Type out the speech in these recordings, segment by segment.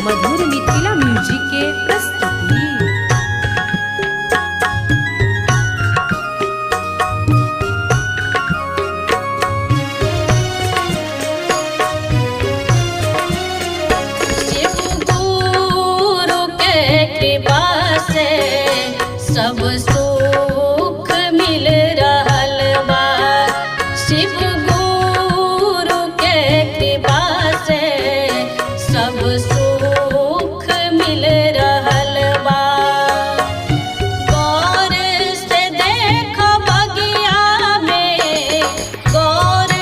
मधुर मिथिला म्यूजिक के प्रस्तुति। शिव गुरु के कृपा से सब सुख मिल रहल बा। शिव गुरु के कृपा से सब सुख मिल रहल बा। गौर से देखो बगिया में, गौर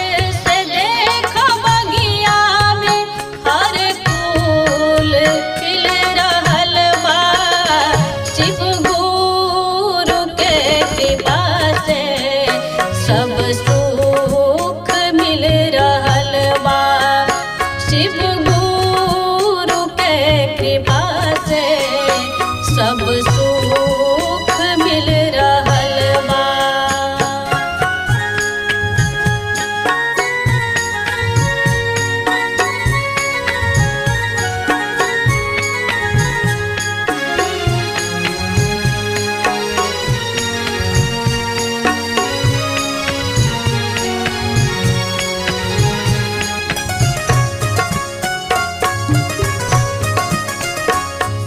से देखो बगिया में हर फूल खिल रहल बा। शिव गुरु के कृपा से सब सुख मिल रहल बा। शिव गुरु के कृपा से सब सुख मिल रहल बा।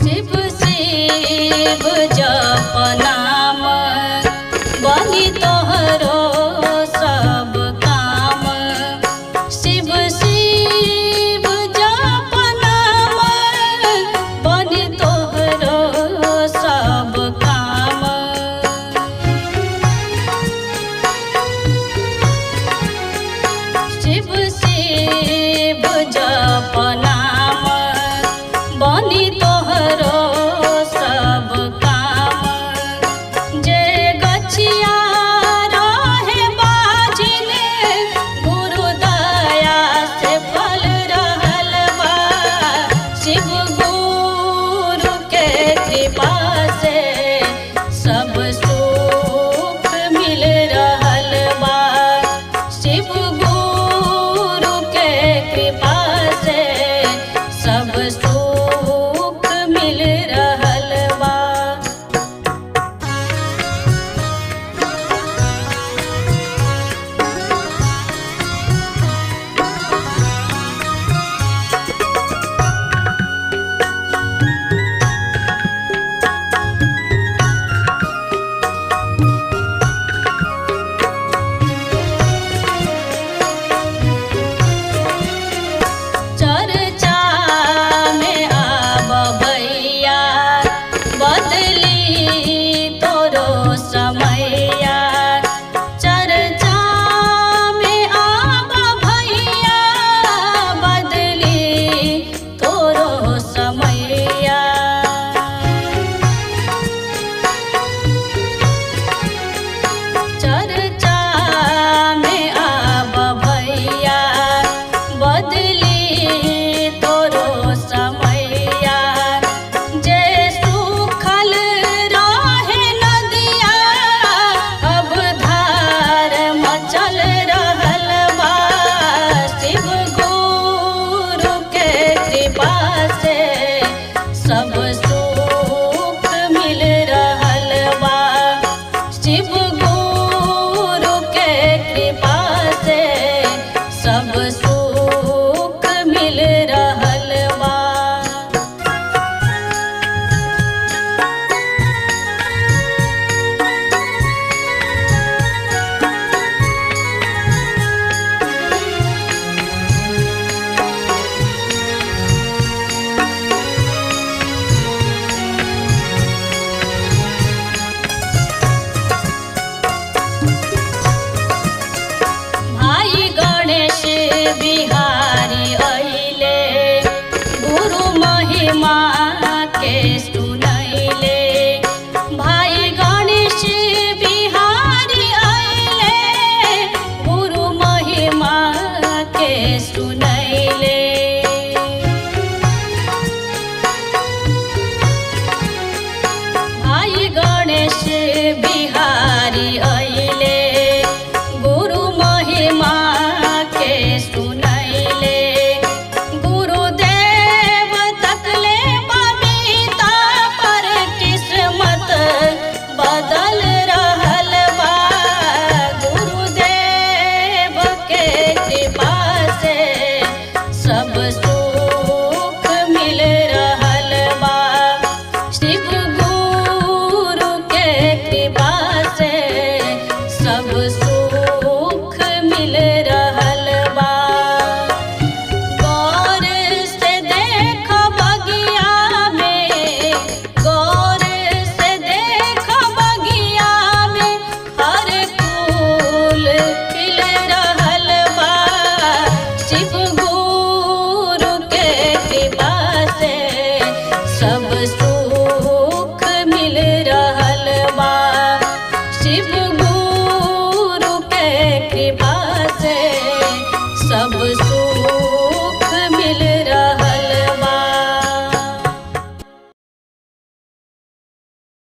शिव शिव जप नाम बनी तोहरो सब काम। शिव शिव जप नाम बनी तोहरो सब काम। शिव शिव जप नाम बनी तोहरो सब काम। जे गछिया रहे बाजिल गुरु दया से फल रहल बा। शिव गुरु के कृपा से सब सुख मिल रहल बा। शिव गुरु के कृपा से सब सुख मिल रहल बा। चर्चा में आब भैया बदली तोरो समैया। चर्चा में आब भैया बदली तोरो समैया। चर्चा में आब भैया बदली तोरो समैया। जे सूखल रहे नदिया अब धार मचल रहल बा। शिव गुरु के कृपा से सब सुख मिल रहल बा। शिव गुरु के कृपा से सब सुख मिल रहल बा। भाई गणेश बिहारी अइले गुरु महिमा के सुनैले। भाई गणेश बिहारी अइले गुरु महिमा के सुनैले। भाई गणेश बिहारी अइले गुरु महिमा के सुनैले। कृपा से